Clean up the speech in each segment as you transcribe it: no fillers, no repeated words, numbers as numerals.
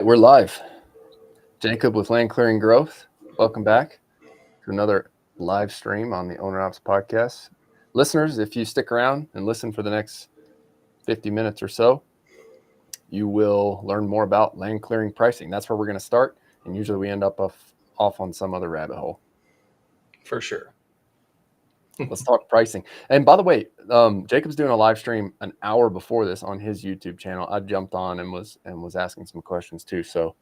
We're live. Jacob with Land Clearing Growth. Welcome back to another live stream on the Owner Ops podcast. Listeners, if you stick around and listen for the next 50 minutes or so, you will learn more about land clearing pricing. That's where we're going to start, and usually we end up off on some other rabbit hole. For sure. Let's talk pricing. And by the way, Jacob's doing a live stream an hour before this on his YouTube channel. I jumped on and was asking some questions too. So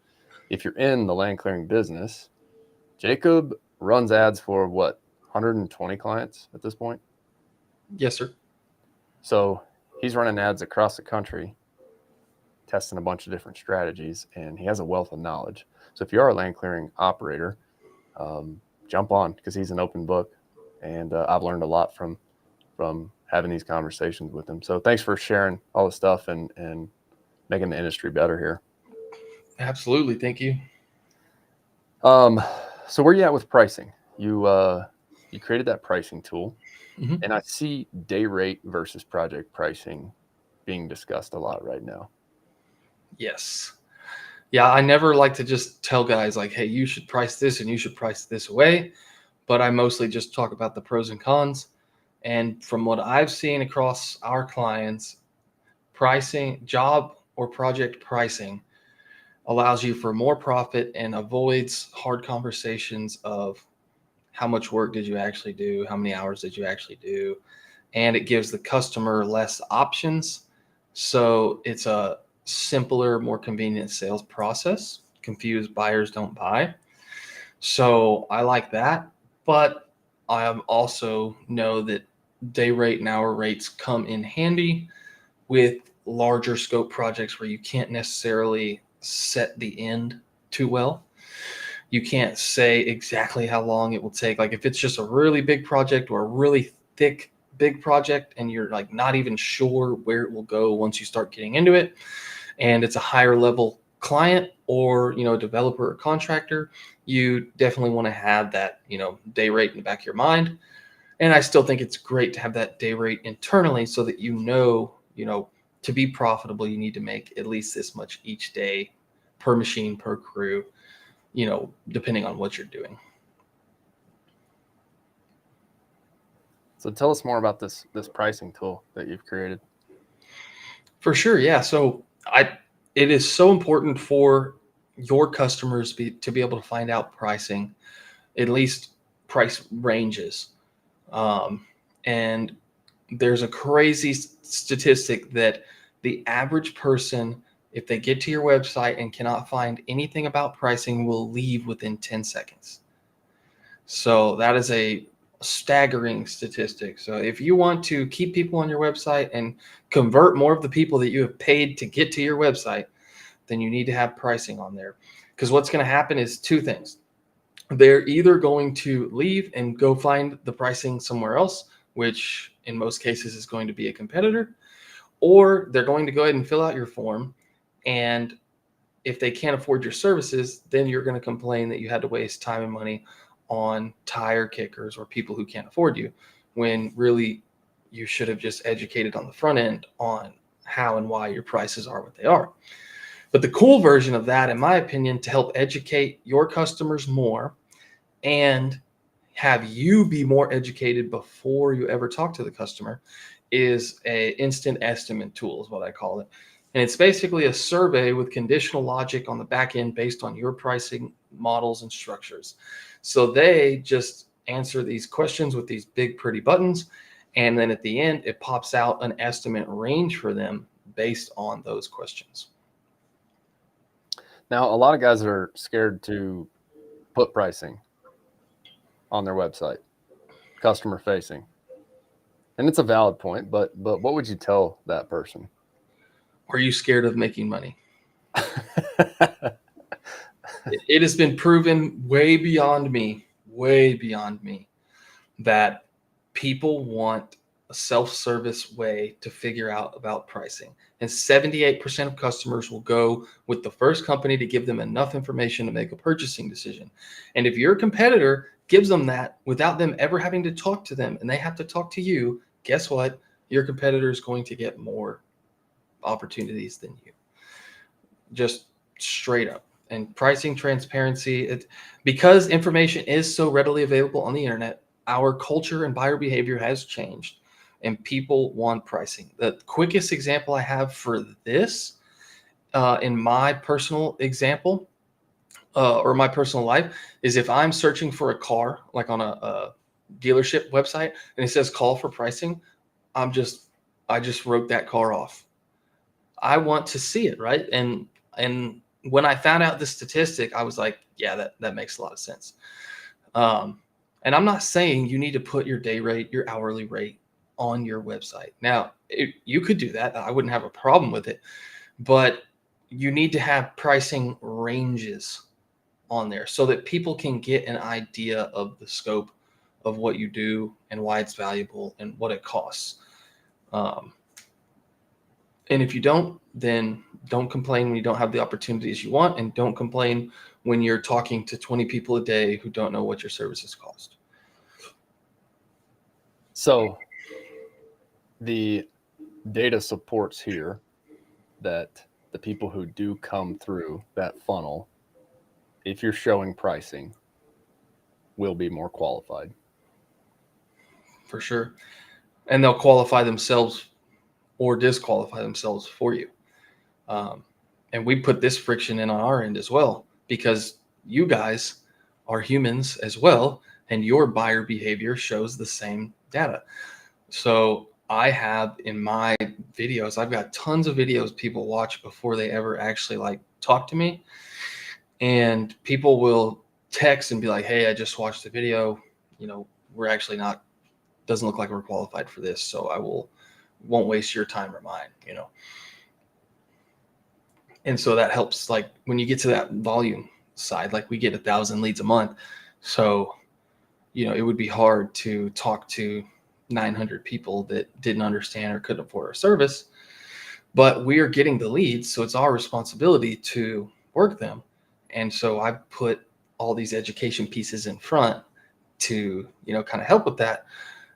if you're in the land clearing business, Jacob runs ads for what, 120 clients at this point? Yes, sir. So he's running ads across the country, testing a bunch of different strategies, and he has a wealth of knowledge. So if you are a land clearing operator, jump on because he's an open book, and I've learned a lot from having these conversations with him. So thanks for sharing all the stuff and making the industry better here. Absolutely. Thank you. So where are you at with pricing? You created that pricing tool, and I see day rate versus project pricing being discussed a lot right now. Yes. Yeah, I never like to just tell guys like, hey, you should price this and you should price this away. But I mostly just talk about the pros and cons. And from what I've seen across our clients, pricing, job or project pricing allows you for more profit and avoids hard conversations of how much work did you actually do? How many hours did you actually do? And it gives the customer less options. So it's a simpler, more convenient sales process. Confused buyers don't buy. So I like that. But I also know that day rate and hour rates come in handy with larger scope projects where you can't necessarily set the end too well. You can't say exactly how long it will take. Like if it's just a really big project or a really thick, big project, and you're like not even sure where it will go once you start getting into it, and it's a higher level client or, a developer or contractor, you definitely want to have that, day rate in the back of your mind. And I still think it's great to have that day rate internally so that to be profitable, you need to make at least this much each day per machine, per crew, depending on what you're doing. So tell us more about this pricing tool that you've created. For sure, yeah. So it is so important for your customers to be able to find out pricing, at least price ranges. And there's a crazy statistic that the average person, if they get to your website and cannot find anything about pricing, will leave within 10 seconds. So that is a staggering statistic. So if you want to keep people on your website and convert more of the people that you have paid to get to your website, then you need to have pricing on there. Because what's going to happen is two things. They're either going to leave and go find the pricing somewhere else, which in most cases is going to be a competitor, or they're going to go ahead and fill out your form. And if they can't afford your services, then you're going to complain that you had to waste time and money on tire kickers or people who can't afford you, when really you should have just educated on the front end on how and why your prices are what they are. But the cool version of that, in my opinion, to help educate your customers more and have you be more educated before you ever talk to the customer, is a instant estimate tool, is what I call it. And it's basically a survey with conditional logic on the back end based on your pricing models and structures. So they just answer these questions with these big, pretty buttons. And then at the end, it pops out an estimate range for them based on those questions. Now, a lot of guys are scared to put pricing on their website, customer facing. And it's a valid point, but what would you tell that person? Are you scared of making money? It has been proven way beyond me, that people want a self-service way to figure out about pricing. And 78% of customers will go with the first company to give them enough information to make a purchasing decision. And if your competitor gives them that without them ever having to talk to them and they have to talk to you, guess what? Your competitor is going to get more opportunities than you. Just straight up. And pricing transparency, because information is so readily available on the internet, our culture and buyer behavior has changed, and people want pricing. The quickest example I have for this, in my personal example, or my personal life, is if I'm searching for a car, like on a dealership website, and it says call for pricing, I just wrote that car off. I want to see it, right? And when I found out the statistic, I was like, yeah, that makes a lot of sense. And I'm not saying you need to put your day rate, your hourly rate on your website. Now, you could do that. I wouldn't have a problem with it, but you need to have pricing ranges on there so that people can get an idea of the scope of what you do and why it's valuable and what it costs. And if you don't, then don't complain when you don't have the opportunities you want, and don't complain when you're talking to 20 people a day who don't know what your services cost. So the data supports here that the people who do come through that funnel, if you're showing pricing, will be more qualified. For sure. And they'll qualify themselves or disqualify themselves for you. And we put this friction in on our end as well, because you guys are humans as well, and your buyer behavior shows the same data. So I have in my videos, I've got tons of videos people watch before they ever actually like talk to me. And people will text and be like, hey, I just watched the video. We're actually not, doesn't look like we're qualified for this. So won't waste your time or mine. And so that helps, like when you get to that volume side, like we get 1,000 leads a month. So, it would be hard to talk to 900 people that didn't understand or couldn't afford our service, but we are getting the leads. So it's our responsibility to work them. And so I put all these education pieces in front to, kind of help with that.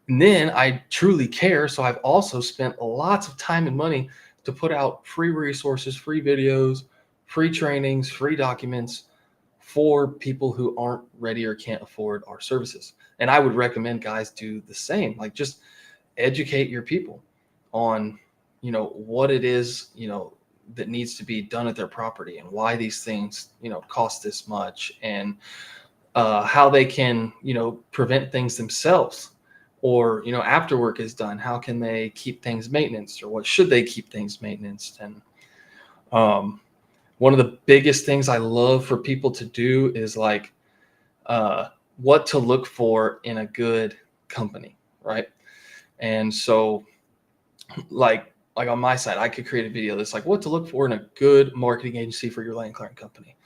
And then I truly care. So I've also spent lots of time and money to put out free resources, free videos, free trainings, free documents for people who aren't ready or can't afford our services. And I would recommend guys do the same. Like, just educate your people on, what it is, that needs to be done at their property, and why these things, cost this much, and how they can, prevent things themselves. Or, after work is done, how can they keep things maintenance, or what should they keep things maintenance? And one of the biggest things I love for people to do is like what to look for in a good company, right? And so like on my side, I could create a video that's like what to look for in a good marketing agency for your land clearing company.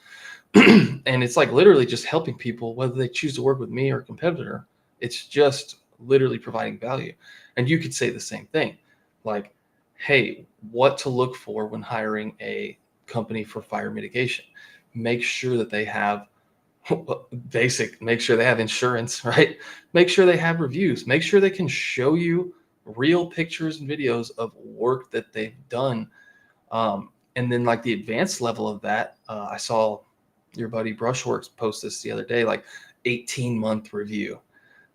And it's like literally just helping people, whether they choose to work with me or a competitor. It's just literally providing value. And you could say the same thing, like, hey, what to look for when hiring a company for fire mitigation. Make sure that they have make sure they have insurance, right? Make sure they have reviews. Make sure they can show you real pictures and videos of work that they've done. And then like the advanced level of that, I saw your buddy Brushworks post this the other day, like 18-month review,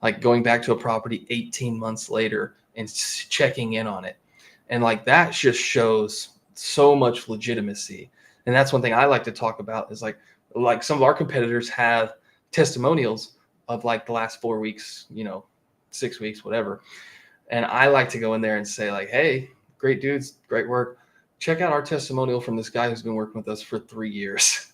like going back to a property 18 months later and checking in on it. And like that just shows so much legitimacy. And that's one thing I like to talk about is like some of our competitors have testimonials of like the last 4 weeks, 6 weeks, whatever. And I like to go in there and say like, hey, great dudes, great work. Check out our testimonial from this guy who's been working with us for 3 years.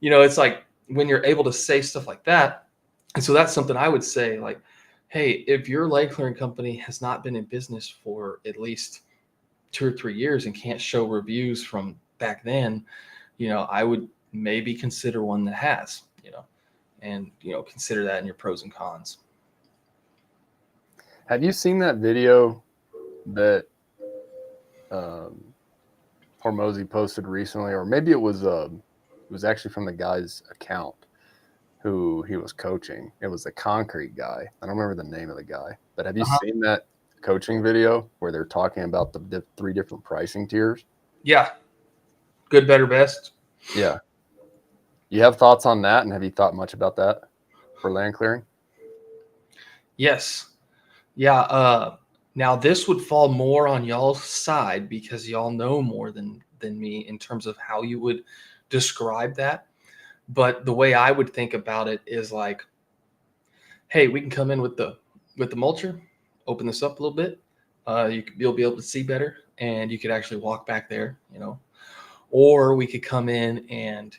It's like when you're able to say stuff like that. And so that's something I would say, like, hey, if your land clearing company has not been in business for at least 2 or 3 years and can't show reviews from back then, I would maybe consider one that has, and, consider that in your pros and cons. Have you seen that video that Hormozy posted recently, or maybe it was actually from the guy's account who he was coaching? It was the concrete guy. I don't remember the name of the guy, but have you seen that coaching video where they're talking about the 3 different pricing tiers? Yeah. Good, better, best. Yeah. You have thoughts on that, and have you thought much about that for land clearing? Yes. Yeah. Now this would fall more on y'all's side because y'all know more than me in terms of how you would describe that. But the way I would think about it is like, hey, we can come in with the mulcher, open this up a little bit. You'll be able to see better, and you could actually walk back there, or we could come in and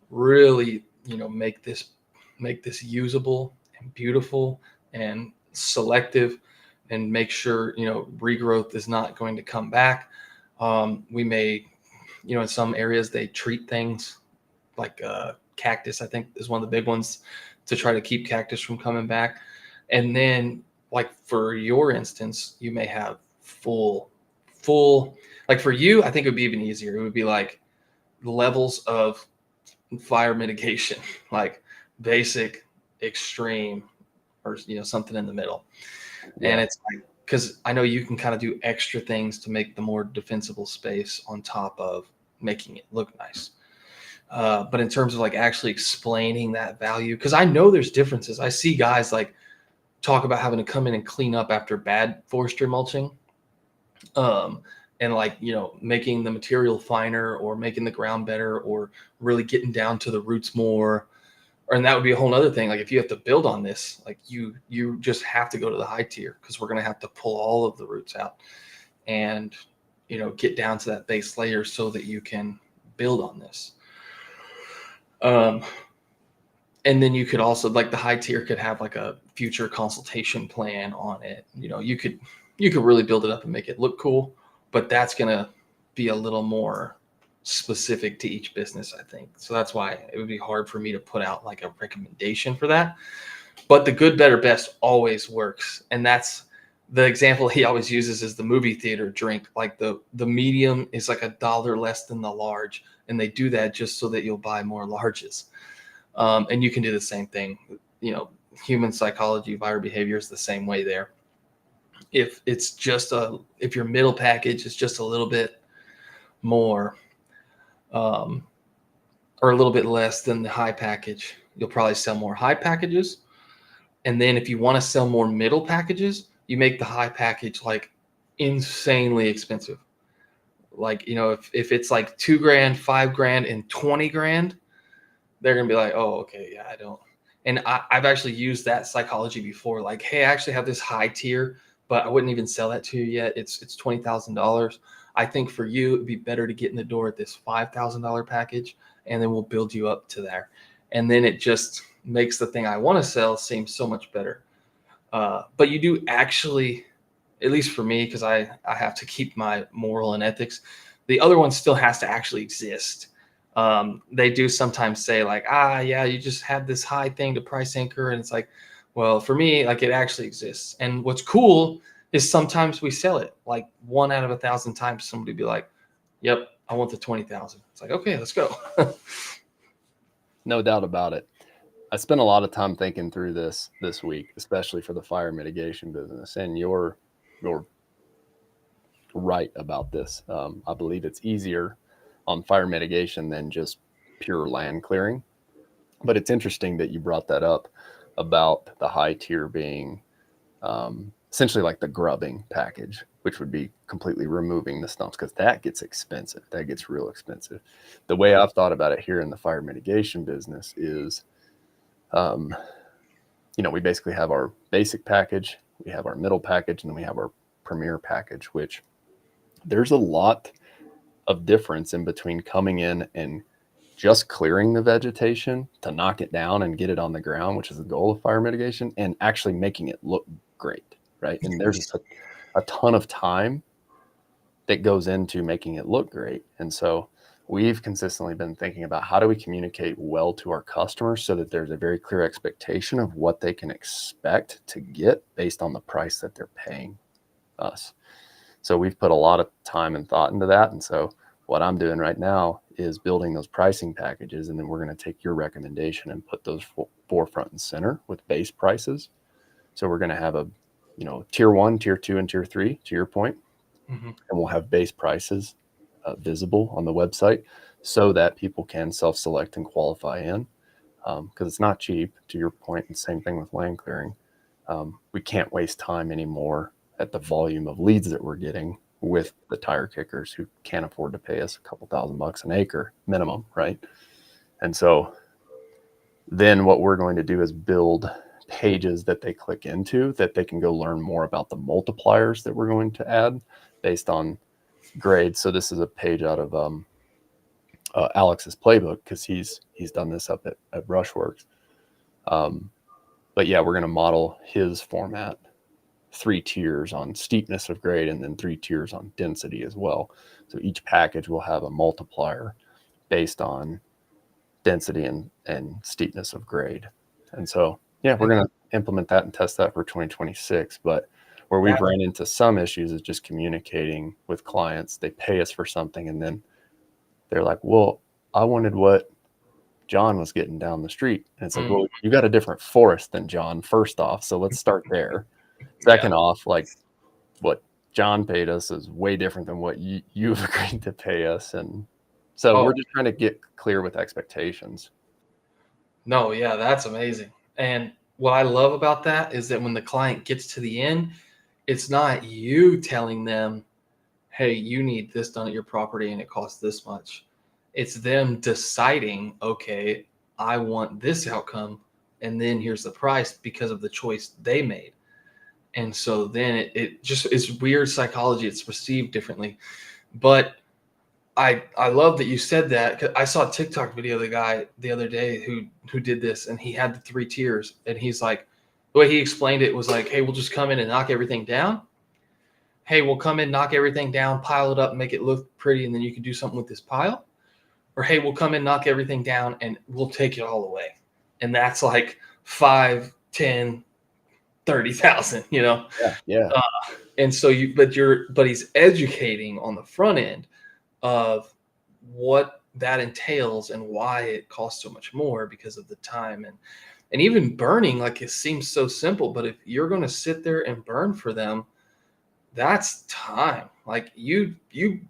really, make this usable and beautiful and selective, and make sure regrowth is not going to come back. We may, in some areas they treat things like cactus, I think is one of the big ones, to try to keep cactus from coming back. And then, like for your instance, you may have full, like for you, I think it would be even easier. It would be like levels of fire mitigation, like basic, extreme, or something in the middle. And Yeah. it's like, because I know you can kind of do extra things to make the more defensible space on top of making it look nice. But in terms of like actually explaining that value, because I know there's differences. I see guys like talk about having to come in and clean up after bad forestry mulching, um, and like making the material finer or making the ground better or really getting down to the roots more. And that would be a whole other thing. Like if you have to build on this, like you just have to go to the high tier, because we're going to have to pull all of the roots out and get down to that base layer so that you can build on this. Um, and then you could also, like, the high tier could have like a future consultation plan on it. You could really build it up and make it look cool, but that's going to be a little more specific to each business, I think. So that's why it would be hard for me to put out like a recommendation for that. But the good, better, best always works. And that's the example he always uses is the movie theater drink. Like the medium is like $1 less than the large. And they do that just so that you'll buy more larges. And you can do the same thing. Human psychology, buyer behavior is the same way there. If your middle package is just a little bit more, um, or a little bit less than the high package, you'll probably sell more high packages. And then if you want to sell more middle packages, you make the high package like insanely expensive. Like, if it's like $2,000, $5,000, and $20,000, they're going to be like, oh, okay, yeah, I don't. And I've actually used that psychology before. Like, hey, I actually have this high tier, but I wouldn't even sell that to you yet. It's $20,000. I think for you, it'd be better to get in the door at this $5,000 package, and then we'll build you up to there. And then it just makes the thing I want to sell seem so much better. But you do actually, at least for me, because I have to keep my moral and ethics, the other one still has to actually exist. They do sometimes say like, yeah, you just have this high thing to price anchor. And it's like, well, for me, like, it actually exists. And what's cool is sometimes we sell it like 1 out of 1,000 times. Somebody be like, yep, I want the 20,000. It's like, okay, let's go. No doubt about it. I spent a lot of time thinking through this week, especially for the fire mitigation business. And you're right about this. I believe it's easier on fire mitigation than just pure land clearing. But it's interesting that you brought that up about the high tier being essentially like the grubbing package, which would be completely removing the stumps, because that gets expensive. That gets real expensive. The way I've thought about it here in the fire mitigation business is, we basically have our basic package, we have our middle package, and then we have our premier package, which there's a lot of difference in between coming in and just clearing the vegetation to knock it down and get it on the ground, which is the goal of fire mitigation, and actually making it look great, right? And there's a ton of time that goes into making it look great. And so we've consistently been thinking about how do we communicate well to our customers so that there's a very clear expectation of what they can expect to get based on the price that they're paying us. So we've put a lot of time and thought into that. And so what I'm doing right now is building those pricing packages, and then we're going to take your recommendation and put those forefront and center with base prices. So we're going to have a, tier 1, tier 2, and tier 3, to your point. Mm-hmm. And we'll have base prices visible on the website so that people can self-select and qualify in, because it's not cheap, to your point, and same thing with land clearing. We can't waste time anymore at the volume of leads that we're getting with the tire kickers who can't afford to pay us a couple $1,000 an acre minimum, right? And so then what we're going to do is build pages that they click into that they can go learn more about the multipliers that we're going to add based on grade. So this is a page out of Alex's playbook, because he's done this up at Brushworks. But yeah, we're going to model his format, 3 tiers on steepness of grade and then 3 tiers on density as well. So each package will have a multiplier based on density and steepness of grade. And so, yeah, we're going to implement that and test that for 2026. But where we've ran into some issues is just communicating with clients. They pay us for something and then they're like, well, I wanted what John was getting down the street. And it's like, well, you got a different forest than John, first off. So let's start there. Second off, like, what John paid us is way different than what you've agreed to pay us. And so we're just trying to get clear with expectations. No, yeah, that's amazing. And what I love about that is that when the client gets to the end, it's not you telling them, hey, you need this done at your property and it costs this much. It's them deciding, okay, I want this outcome. And then here's the price because of the choice they made. And so then it just is weird psychology. It's received differently. But I love that you said that, 'cause I saw a TikTok video of the guy the other day who did this, and he had the 3 tiers, and he's like, the way he explained it was like, hey, we'll just come in and knock everything down. Hey, we'll come in, knock everything down, pile it up, make it look pretty, and then you can do something with this pile. Or hey, we'll come in, knock everything down, and we'll take it all away. And that's like 5, 10, 30,000, you know? Yeah. And so but he's educating on the front end of what that entails and why it costs so much more because of the time and even burning. Like, it seems so simple, but if you're going to sit there and burn for them, that's time. Like, you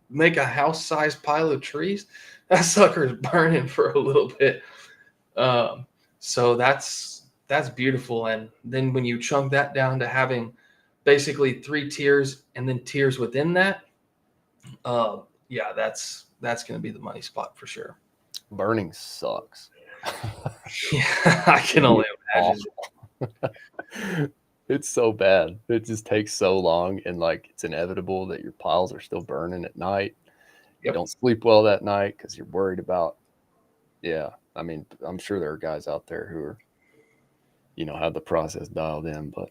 make a house-sized pile of trees, that sucker's burning for a little bit. So that's beautiful. And then when you chunk that down to having basically 3 tiers and then tiers within that, yeah, that's going to be the money spot for sure. Burning sucks. Yeah, I can only imagine. It's so bad. It just takes so long, and like, it's inevitable that your piles are still burning at night. You don't sleep well that night because you're worried about. Yeah, I mean, I'm sure there are guys out there who are, have the process dialed in, but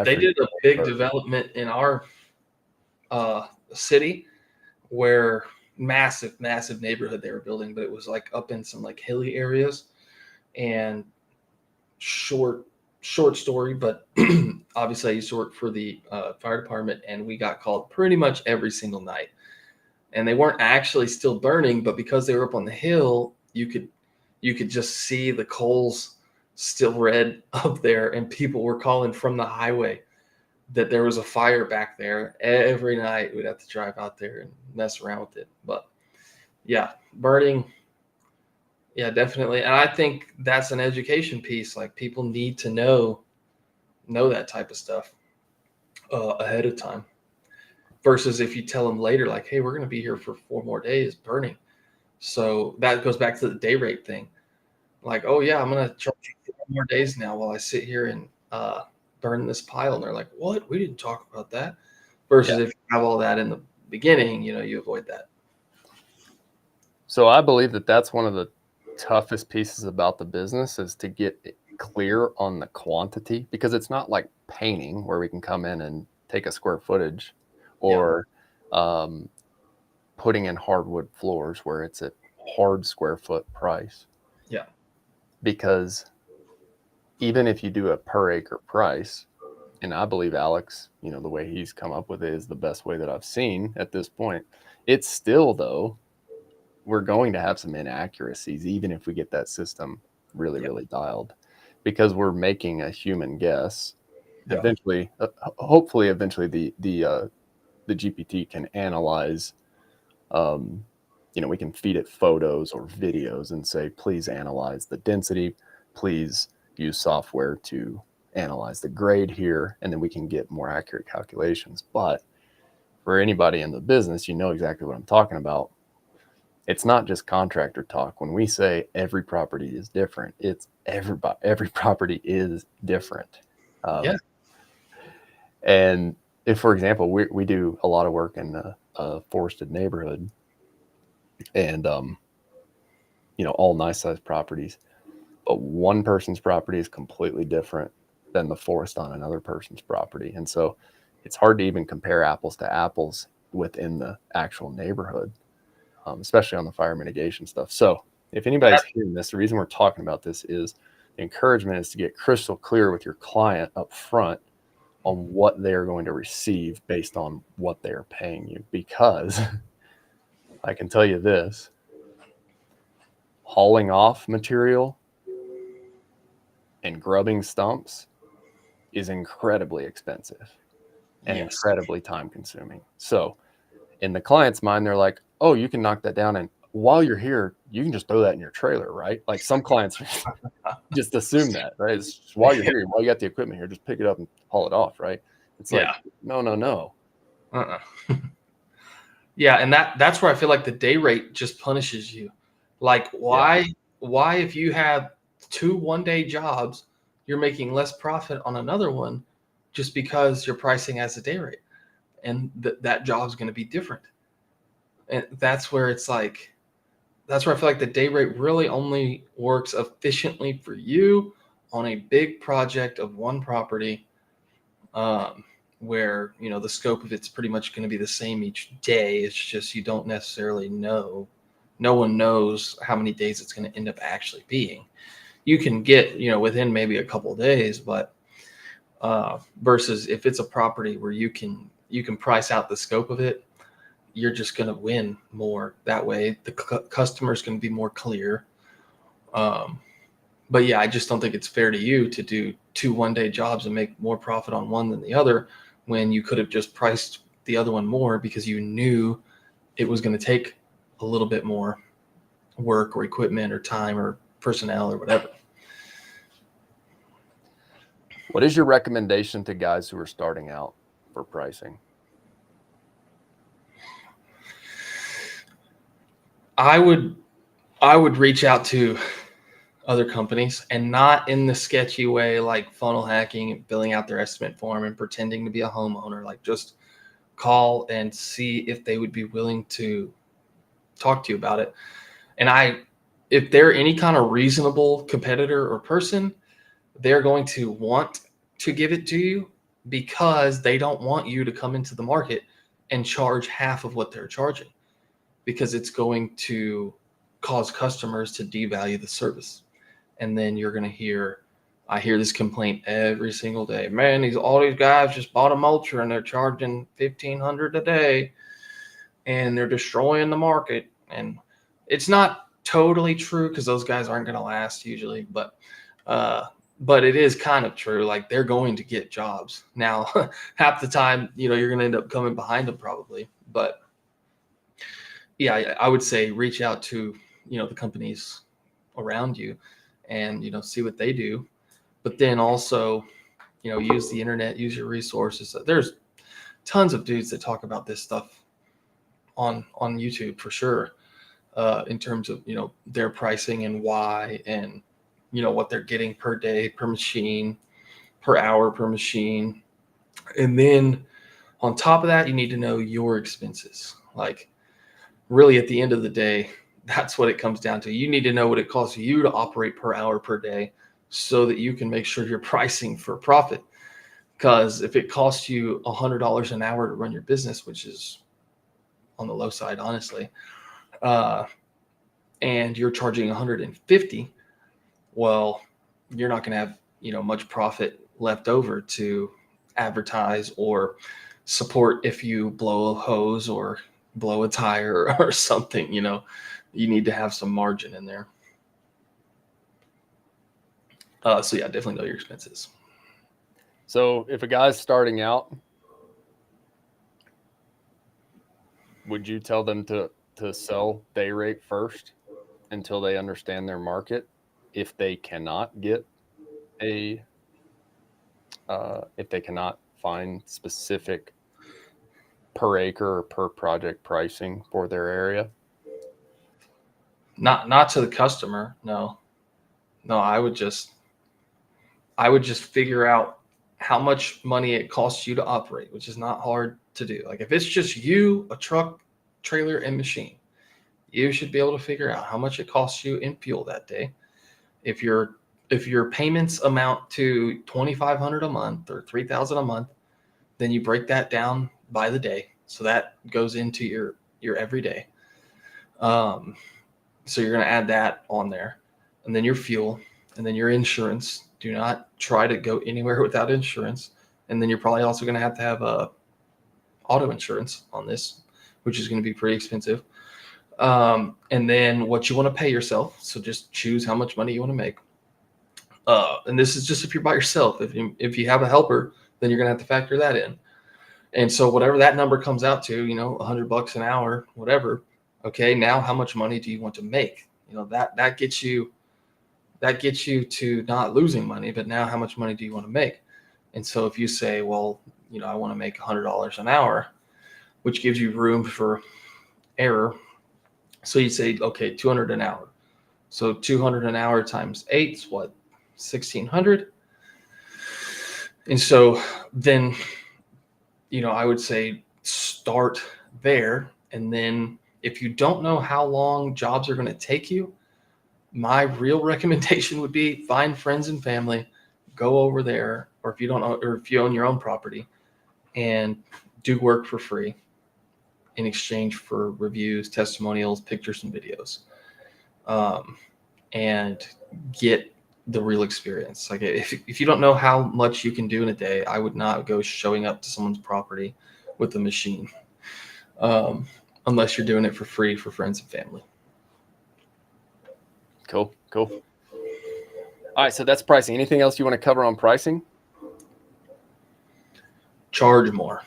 they did a big development in our city where massive neighborhood they were building, but it was like up in some like hilly areas. And short story, but obviously I used to work for the fire department, and we got called pretty much every single night. And they weren't actually still burning, but because they were up on the hill, you could just see the coals still red up there, and people were calling from the highway that there was a fire back there. Every night we'd have to drive out there and mess around with it. But yeah, burning, yeah, definitely. And I think that's an education piece. Like, people need to know that type of stuff ahead of time, versus if you tell them later, like, hey, we're going to be here for 4 more days burning. So that goes back to the day rate thing. Like, oh yeah, I'm going to charge you 4 more days now while I sit here and burn this pile. And they're like, what? We didn't talk about that. Versus if you have all that in the beginning, you avoid that. So I believe that that's one of the toughest pieces about the business, is to get clear on the quantity, because it's not like painting where we can come in and take a square footage, or putting in hardwood floors where it's a hard square foot price. Yeah. Because even if you do a per acre price, and I believe Alex, the way he's come up with it is the best way that I've seen at this point, it's still, though, we're going to have some inaccuracies, even if we get that system really, really dialed, because we're making a human guess. Eventually, hopefully, the GPT can analyze we can feed it photos or videos and say, please analyze the density, please use software to analyze the grade here, and then we can get more accurate calculations. But for anybody in the business, you know exactly what I'm talking about. It's not just contractor talk. When we say every property is different, it's every property is different. Yeah. And if, for example, we do a lot of work in a forested neighborhood, and all nice sized properties, but one person's property is completely different than the forest on another person's property. And so it's hard to even compare apples to apples within the actual neighborhood, especially on the fire mitigation stuff. So if anybody's hearing this, the reason we're talking about this is the encouragement is to get crystal clear with your client up front on what they're going to receive based on what they're paying you. Because I can tell you this, hauling off material and grubbing stumps is incredibly expensive and Yes. incredibly time consuming. So in the client's mind, they're like, oh, you can knock that down, and while you're here, you can just throw that in your trailer, right? Like some clients just assume that, right? It's just, while you're here, while you got the equipment here, just pick it up and haul it off, right? It's like, Yeah. no. Uh-uh. Yeah, and that's where I feel like the day rate just punishes you. Like, why if you have 2 one-day jobs, you're making less profit on another one just because you're pricing as a day rate, and that job's going to be different. And that's where it's like, that's where I feel like the day rate really only works efficiently for you on a big project of one property, where the scope of it's pretty much going to be the same each day. It's just you don't necessarily know. No one knows how many days it's going to end up actually being. You can get within maybe a couple of days, but versus if it's a property where you can price out the scope of it, you're just going to win more that way. The customer is going to be more clear. But yeah, I just don't think it's fair to you to do 2 one-day jobs and make more profit on one than the other when you could have just priced the other one more because you knew it was going to take a little bit more work or equipment or time or personnel or whatever. What is your recommendation to guys who are starting out for pricing? I would reach out to other companies, and not in the sketchy way like funnel hacking and filling out their estimate form and pretending to be a homeowner. Like, just call and see if they would be willing to talk to you about it. And if they're any kind of reasonable competitor or person, they're going to want to give it to you because they don't want you to come into the market and charge half of what they're charging, because it's going to cause customers to devalue the service. And then you're going to I hear this complaint every single day. Man, all these guys just bought a mulcher and they're charging $1,500 a day and they're destroying the market. And it's not totally true because those guys aren't going to last usually, but it is kind of true. Like, they're going to get jobs. Now, half the time, you're going to end up coming behind them probably. But yeah, I would say reach out to, the companies around you and, see what they do. But then also, use the internet, use your resources. There's tons of dudes that talk about this stuff on YouTube for sure, in terms of, their pricing and why, and, what they're getting per day, per machine, per hour, per machine. And then on top of that, you need to know your expenses. Like, really, at the end of the day, that's what it comes down to. You need to know what it costs you to operate per hour per day so that you can make sure you're pricing for profit. Because if it costs you $100 an hour to run your business, which is on the low side, honestly, and you're charging 150, well, you're not going to have, much profit left over to advertise or support if you blow a hose or blow a tire or something. You need to have some margin in there. So yeah, definitely know your expenses. So if a guy's starting out, would you tell them to to sell day rate first until they understand their market. If they cannot get a, if they cannot find specific per acre or per project pricing for their area. Not to the customer. No, no, I would just figure out how much money it costs you to operate, which is not hard to do. Like if it's just you, a truck, trailer, and machine, you should be able to figure out how much it costs you in fuel that day. If your payments amount to 2,500 a month or 3,000 a month, then you break that down by the day. So that goes into your everyday. So you're going to add that on there, and then your fuel, and then your insurance. Do not try to go anywhere without insurance. And then you're probably also going to have auto insurance on this, which is going to be pretty expensive. And then what you want to pay yourself. So just choose how much money you want to make. And this is just if you're by yourself. If you have a helper, then you're going to have to factor that in. And so whatever that number comes out to, $100 an hour, whatever. Okay, now how much money do you want to make? That gets you to not losing money, but now how much money do you want to make? And so if you say, well, I want to make $100 an hour, which gives you room for error. So you say, okay, 200 an hour. So 200 an hour times 8 is what? 1,600. And so then, I would say start there. And then if you don't know how long jobs are going to take you, my real recommendation would be find friends and family, go over there, or if you don't know, or if you own your own property, and do work for free in exchange for reviews, testimonials, pictures, and videos, and get the real experience. Like if you don't know how much you can do in a day, I would not go showing up to someone's property with a machine, unless you're doing it for free for friends and family. Cool. All right, so that's pricing. Anything else you want to cover on pricing? Charge more.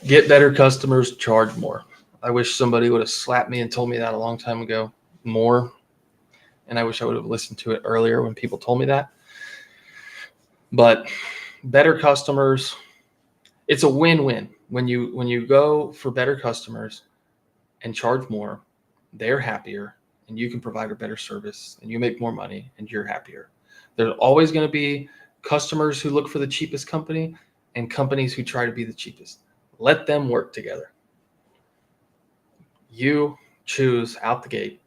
Get better customers, charge more. I wish somebody would have slapped me and told me that a long time ago. More. And I wish I would have listened to it earlier when people told me that. But better customers, it's a win-win. When you go for better customers and charge more, they're happier, and you can provide a better service, and you make more money, and you're happier. There's always going to be customers who look for the cheapest company and companies who try to be the cheapest. Let them work together. You choose out the gate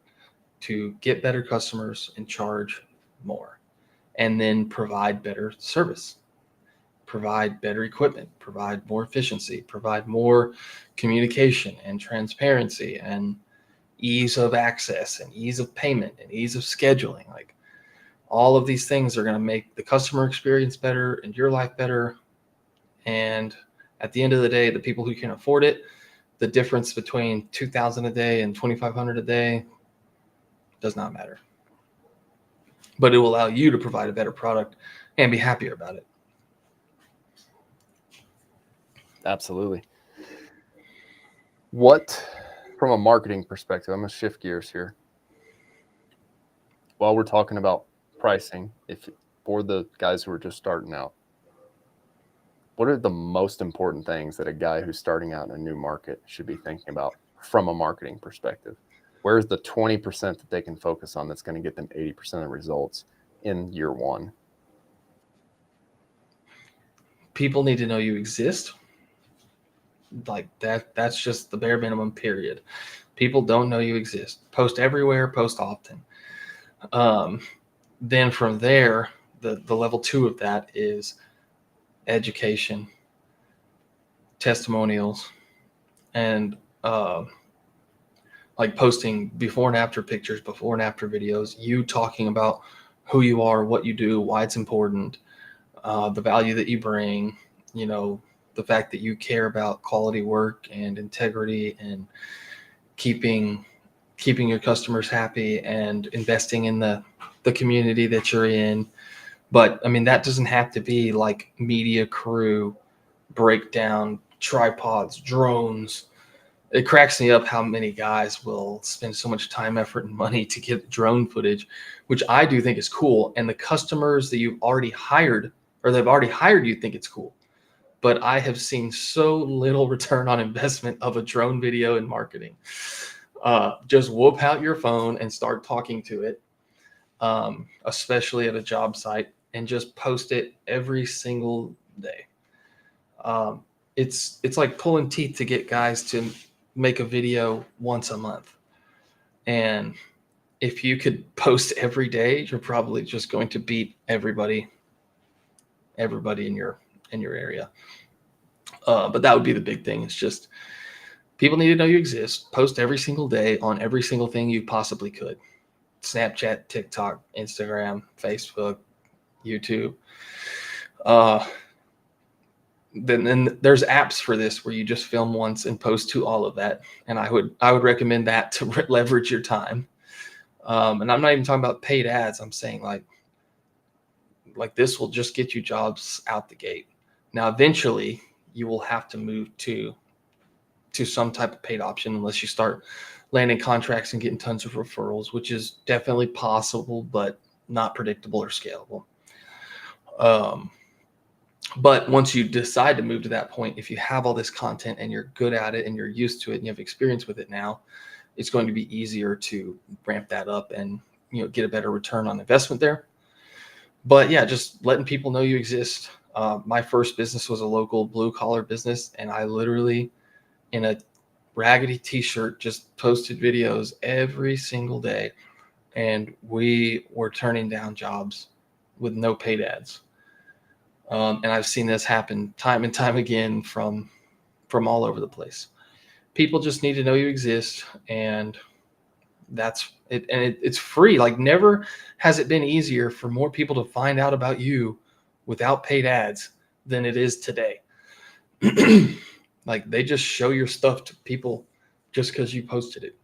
to get better customers and charge more, and then provide better service, provide better equipment, provide more efficiency, provide more communication and transparency and ease of access and ease of payment and ease of scheduling. Like all of these things are going to make the customer experience better and your life better. And at the end of the day, the people who can afford it, the difference between $2,000 a day and $2,500 a day does not matter. But it will allow you to provide a better product and be happier about it. Absolutely. What, from a marketing perspective, I'm going to shift gears here. While we're talking about pricing, if for the guys who are just starting out, what are the most important things that a guy who's starting out in a new market should be thinking about from a marketing perspective? Where's the 20% that they can focus on that's going to get them 80% of the results in year one? People need to know you exist. Like that's just the bare minimum, period. People don't know you exist. Post everywhere, post often. Then from there, the level 2 of that is education, testimonials, and like posting before and after pictures, before and after videos, you talking about who you are, what you do, why it's important, the value that you bring, the fact that you care about quality work and integrity and keeping your customers happy and investing in the community that you're in. But I mean, that doesn't have to be like media crew breakdown, tripods, drones, it cracks me up how many guys will spend so much time, effort, and money to get drone footage, which I do think is cool. And the customers that you've already hired or they've already hired you think it's cool. But I have seen so little return on investment of a drone video in marketing. Just whoop out your phone and start talking to it, especially at a job site, and just post it every single day. Um, it's like pulling teeth to get guys to make a video once a month. And if you could post every day, you're probably just going to beat everybody in your area. But that would be the big thing. It's just people need to know you exist. Post every single day on every single thing you possibly could. Snapchat, TikTok, Instagram, Facebook, YouTube. Uh, then there's apps for this where you just film once and post to all of that. And I would recommend that to leverage your time. And I'm not even talking about paid ads. I'm saying like this will just get you jobs out the gate. Now, eventually you will have to move to some type of paid option unless you start landing contracts and getting tons of referrals, which is definitely possible, but not predictable or scalable. But once you decide to move to that point, if you have all this content and you're good at it and you're used to it and you have experience with it now, it's going to be easier to ramp that up and get a better return on investment there. But yeah, just letting people know you exist. My first business was a local blue collar business, and I literally, in a raggedy t-shirt, just posted videos every single day, and we were turning down jobs with no paid ads. And I've seen this happen time and time again from all over the place. People just need to know you exist, and that's it. And it's free. Like, never has it been easier for more people to find out about you without paid ads than it is today. Like, they just show your stuff to people just because you posted it,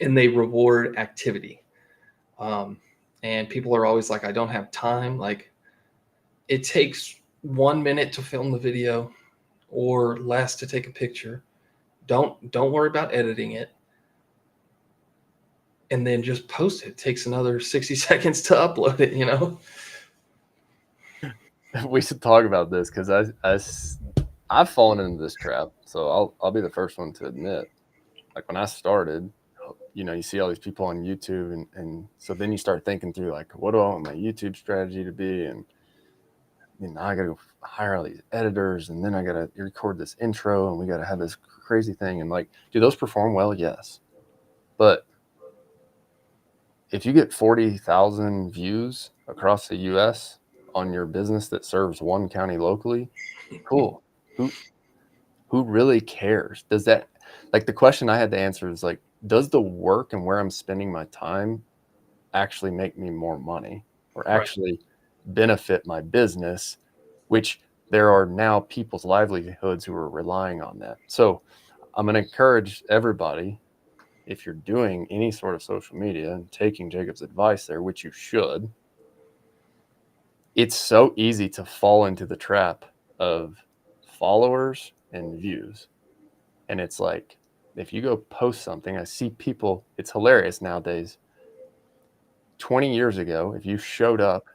and they reward activity. And people are always like, I don't have time. Like, it takes 1 minute to film the video or less to take a picture. Don't worry about editing it, and then just post it. It takes another 60 seconds to upload it. We should talk about this because I've fallen into this trap. So I'll be the first one to admit, like when I started, you see all these people on YouTube, and so then you start thinking through, like, what do I want my YouTube strategy to be? And I got to hire all these editors, and then I got to record this intro, and we got to have this crazy thing. And like, do those perform well? Yes. But if you get 40,000 views across the US on your business that serves one county locally, cool. Who really cares? Does that, like, the question I had to answer is like, does the work and where I'm spending my time actually make me more money or actually benefit my business, which there are now people's livelihoods who are relying on that. So I'm going to encourage everybody, if you're doing any sort of social media and taking Jacob's advice there, which you should, it's so easy to fall into the trap of followers and views. And it's like, if you go post something, I see people, it's hilarious nowadays. 20 years ago, if you showed up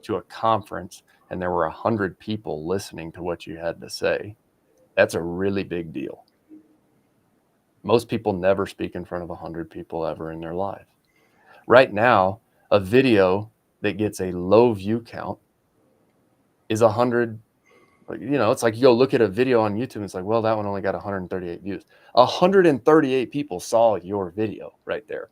to a conference and there were 100 people listening to what you had to say, that's a really big deal. Most people never speak in front of 100 people ever in their life. Right now, a video that gets a low view count is 100. It's like you go look at a video on YouTube and it's like, well, that one only got 138 views. 138 people saw your video right there.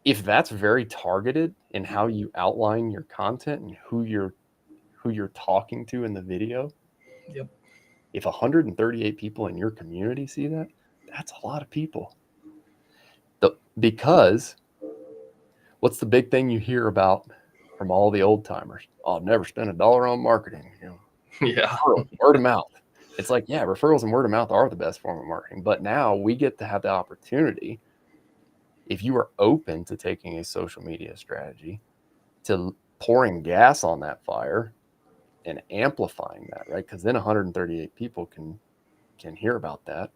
If that's very targeted in how you outline your content and who you're talking to in the video, Yep. if 138 people in your community see that, that's a lot of people. Because what's the big thing you hear about from all the old timers? Oh, I've never spent $1 on marketing. Yeah. Word of mouth. It's like, yeah, referrals and word of mouth are the best form of marketing. But now we get to have the opportunity, if you are open to taking a social media strategy, to pouring gas on that fire and amplifying that, right? Because then 138 people can can hear about that.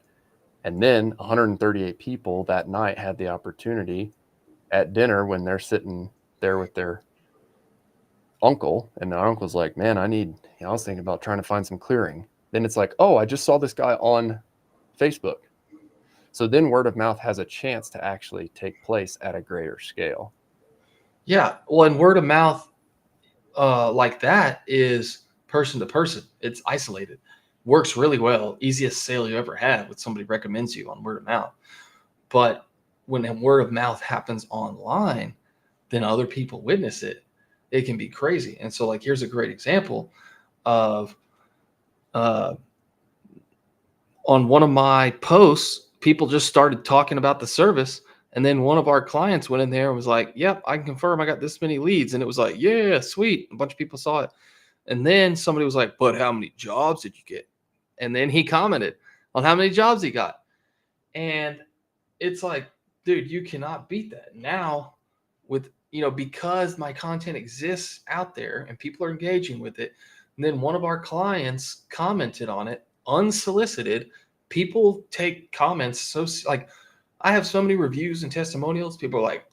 And then 138 people that night had the opportunity at dinner when they're sitting there with their uncle, and their uncle's like, man, I was thinking about trying to find some clearing. Then it's like, oh, I just saw this guy on Facebook. So then word of mouth has a chance to actually take place at a greater scale. Yeah. Well, and word of mouth like that is person to person. It's isolated. Works really well. Easiest sale you ever had when somebody recommends you on word of mouth. But when word of mouth happens online, then other people witness it. It can be crazy. And so, like, here's a great example of uh, on one of my posts, people just started talking about the service. And then one of our clients went in there and was like, yep, I can confirm I got this many leads. And it was like, yeah, sweet. A bunch of people saw it. And then somebody was like, but how many jobs did you get? And then he commented on how many jobs he got. And it's like, dude, you cannot beat that. Now, with, because my content exists out there and people are engaging with it. And then one of our clients commented on it unsolicited. People take comments so, like, I have so many reviews and testimonials. People are like,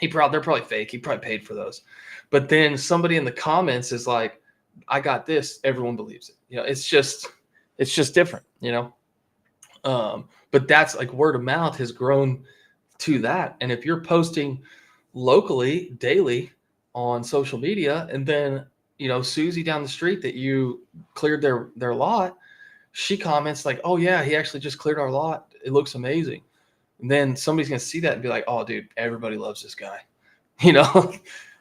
they're probably fake. He probably paid for those. But then somebody in the comments is like, I got this. Everyone believes it. It's just different, but that's like word of mouth has grown to that. And if you're posting locally daily on social media, and then, Susie down the street that you cleared their lot, she comments like, oh yeah, he actually just cleared our lot. It looks amazing. And then somebody's going to see that and be like, oh dude, everybody loves this guy.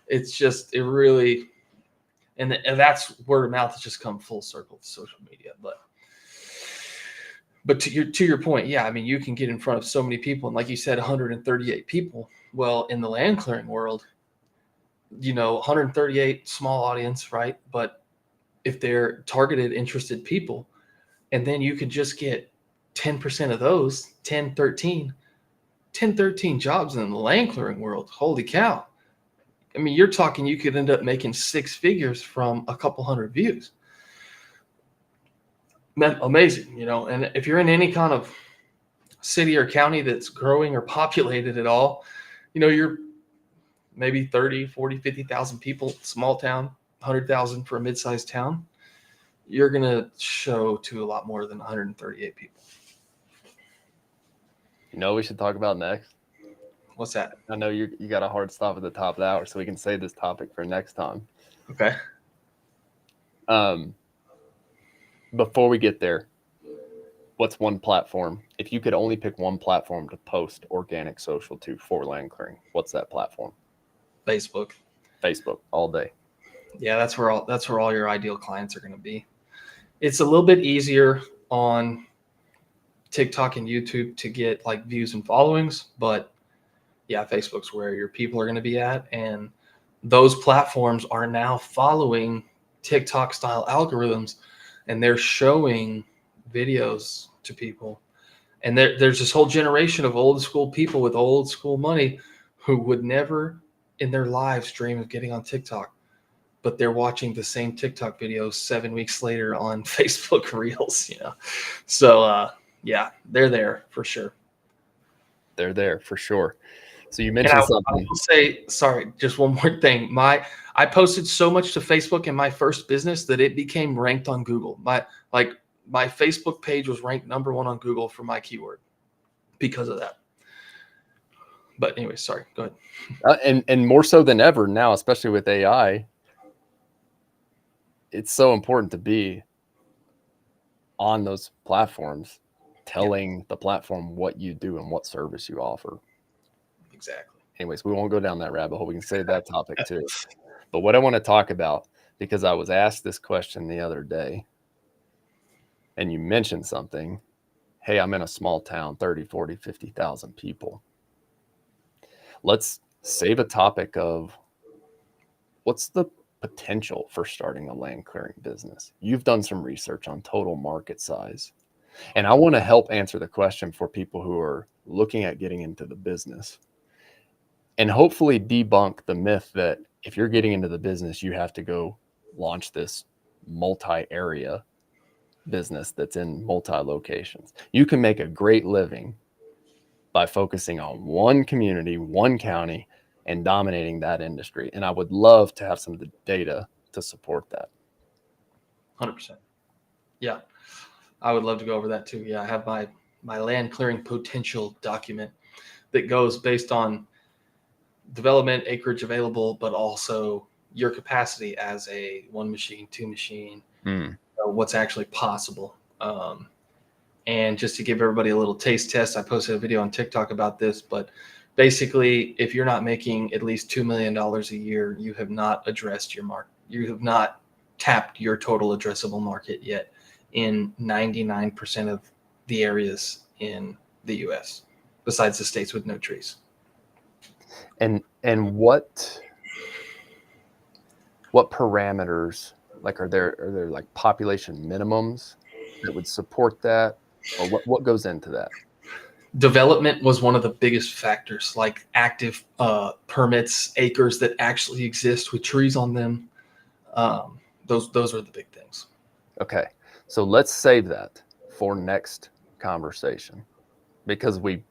It's just, it really, and that's word of mouth has just come full circle to social media. But to your point, yeah, I mean, you can get in front of so many people. And like you said, 138 people. Well, in the land clearing world, 138 small audience, right? But if they're targeted, interested people, and then you could just get 10% of those, 13 jobs in the land clearing world. Holy cow. I mean, you're talking, you could end up making 6 figures from a couple hundred views. Amazing, and if you're in any kind of city or county that's growing or populated at all, you're maybe 30, 40, 50,000 people, small town, 100,000 for a mid-sized town, you're going to show to a lot more than 138 people. We should talk about next? What's that? I know you got a hard stop at the top of the hour, so we can save this topic for next time. Okay. Before we get there, what's one platform? If you could only pick one platform to post organic social to for land clearing, what's that platform? Facebook. Facebook all day. Yeah, that's where all your ideal clients are going to be. It's a little bit easier on TikTok and YouTube to get like views and followings, but yeah, Facebook's where your people are going to be at. And those platforms are now following TikTok style algorithms, and they're showing videos to people. And there's this whole generation of old school people with old school money who would never in their lives dream of getting on TikTok, but they're watching the same TikTok videos 7 weeks later on Facebook Reels, So, yeah, they're there for sure. They're there for sure. So you mentioned something. I will say, sorry, just one more thing. I posted so much to Facebook in my first business that it became ranked on Google. My Facebook page was ranked number 1 on Google for my keyword because of that. But anyway, sorry, go ahead. And more so than ever now, especially with AI, it's so important to be on those platforms, telling the platform what you do and what service you offer. Exactly. Anyways, we won't go down that rabbit hole. We can save that topic too. But what I want to talk about, because I was asked this question the other day, and you mentioned something, hey, I'm in a small town, 30, 40, 50,000 people. Let's save a topic of what's the potential for starting a land clearing business. You've done some research on total market size. And I want to help answer the question for people who are looking at getting into the business, and hopefully debunk the myth that if you're getting into the business, you have to go launch this multi-area business that's in multi-locations. You can make a great living by focusing on one community, one county, and dominating that industry. And I would love to have some of the data to support that. 100%. Yeah. I would love to go over that too. Yeah. I have my land clearing potential document that goes based on development, acreage available, but also your capacity as a 1 machine, 2 machine, what's actually possible. And just to give everybody a little taste test, I posted a video on TikTok about this, but basically, if you're not making at least $2 million a year, you have not addressed your market. You have not tapped your total addressable market yet in 99% of the areas in the US, besides the states with no trees. And what parameters, like are there like population minimums that would support that, or what goes into that? Development was one of the biggest factors, like active permits, acres that actually exist with trees on them. Those are the big things. Okay, so let's save that for next conversation, because we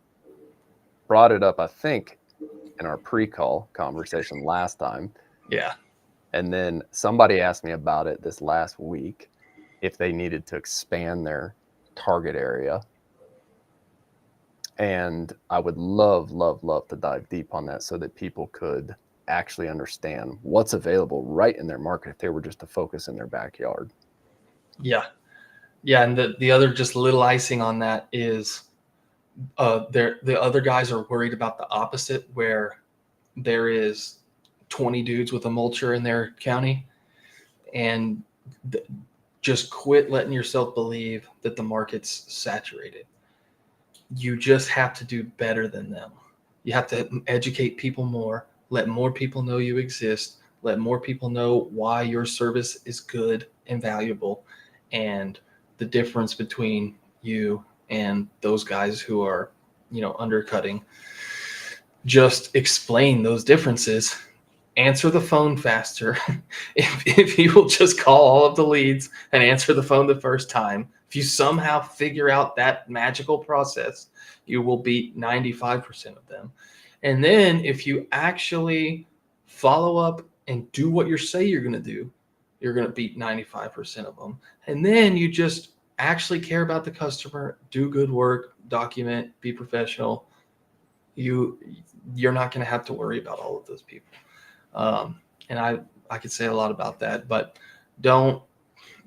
brought it up, I think, in our pre-call conversation last time. Yeah. And then somebody asked me about it this last week, if they needed to expand their target area. And I would love to dive deep on that so that people could actually understand what's available right in their market if they were just to focus in their backyard. Yeah. Yeah. And the other just little icing on that is the other guys are worried about the opposite, where there is 20 dudes with a mulcher in their county, and just quit letting yourself believe that the market's saturated. You just have to do better than them. You have to educate people more, let more people know you exist, let more people know why your service is good and valuable, and the difference between you and those guys who are, undercutting. Just explain those differences. Answer the phone faster. If you will just call all of the leads and answer the phone the first time, if you somehow figure out that magical process, you will beat 95% of them. And then if you actually follow up and do what you say you're going to do, you're going to beat 95% of them. And then you just actually care about the customer, do good work, document, be professional. You're not going to have to worry about all of those people. And I could say a lot about that, but don't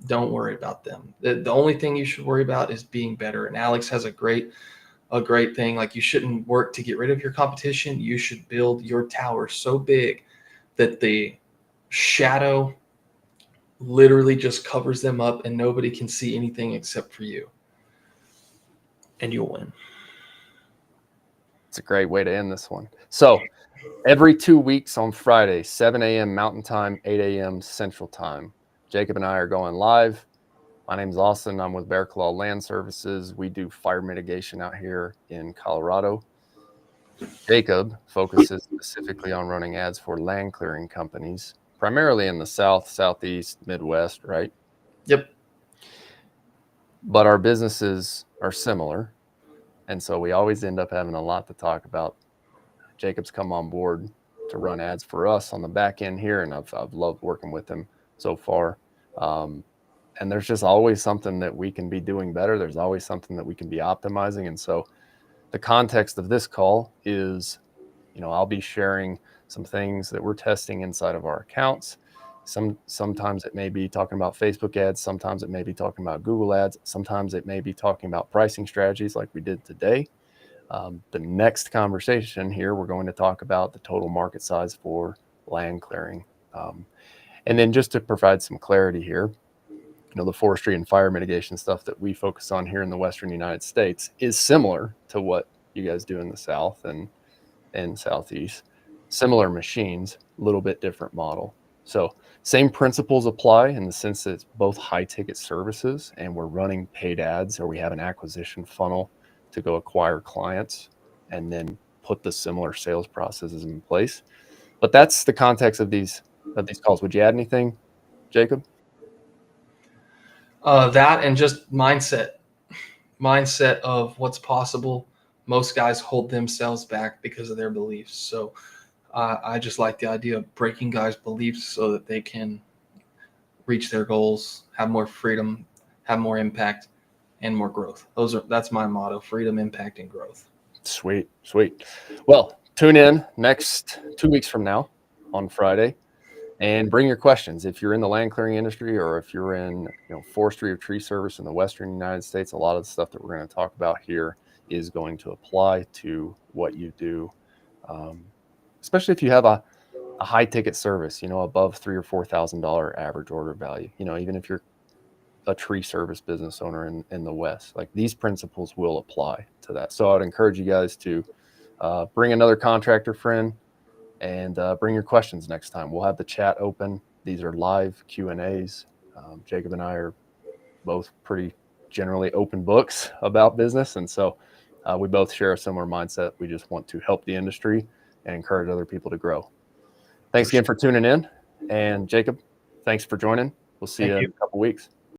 worry about them. The only thing you should worry about is being better. And Alex has a great thing. Like, you shouldn't work to get rid of your competition. You should build your tower so big that the shadow literally just covers them up and nobody can see anything except for you. And you'll win. It's a great way to end this one. So every 2 weeks on Friday, 7 a.m. Mountain Time, 8 a.m. Central Time, Jacob and I are going live. My name's Austin. I'm with Bear Claw Land Services. We do fire mitigation out here in Colorado. Jacob focuses specifically on running ads for land clearing companies, primarily in the South, Southeast, Midwest, right? Yep. But our businesses are similar, and so we always end up having a lot to talk about. Jacob's come on board to run ads for us on the back end here, and I've loved working with him so far. And there's just always something that we can be doing better. There's always something that we can be optimizing. And so the context of this call is, I'll be sharing some things that we're testing inside of our accounts. Sometimes it may be talking about Facebook ads. Sometimes it may be talking about Google ads. Sometimes it may be talking about pricing strategies like we did today. The next conversation here, we're going to talk about the total market size for land clearing. And then just to provide some clarity here, the forestry and fire mitigation stuff that we focus on here in the Western United States is similar to what you guys do in the South and Southeast. Similar machines, a little bit different model. So same principles apply in the sense that it's both high ticket services and we're running paid ads, or we have an acquisition funnel to go acquire clients and then put the similar sales processes in place. But that's the context of these calls. Would you add anything, Jacob? That and just mindset of what's possible. Most guys hold themselves back because of their beliefs. So I just like the idea of breaking guys' beliefs so that they can reach their goals, have more freedom, have more impact, and more growth. That's my motto: freedom, impact, and growth. Sweet, sweet. Well, tune in next 2 weeks from now on Friday, and bring your questions. If you're in the land clearing industry, or if you're in forestry or tree service in the Western United States, a lot of the stuff that we're going to talk about here is going to apply to what you do, especially if you have a high ticket service, above $3,000 or $4,000 average order value. Even if you're a tree service business owner in the West, like, these principles will apply to that. So I'd encourage you guys to bring another contractor friend, and bring your questions next time. We'll have the chat open. These are live Q&As. Jacob and I are both pretty generally open books about business, and so we both share a similar mindset. We just want to help the industry and encourage other people to grow. Thanks again for tuning in. And Jacob, thanks for joining. We'll see you in a couple weeks.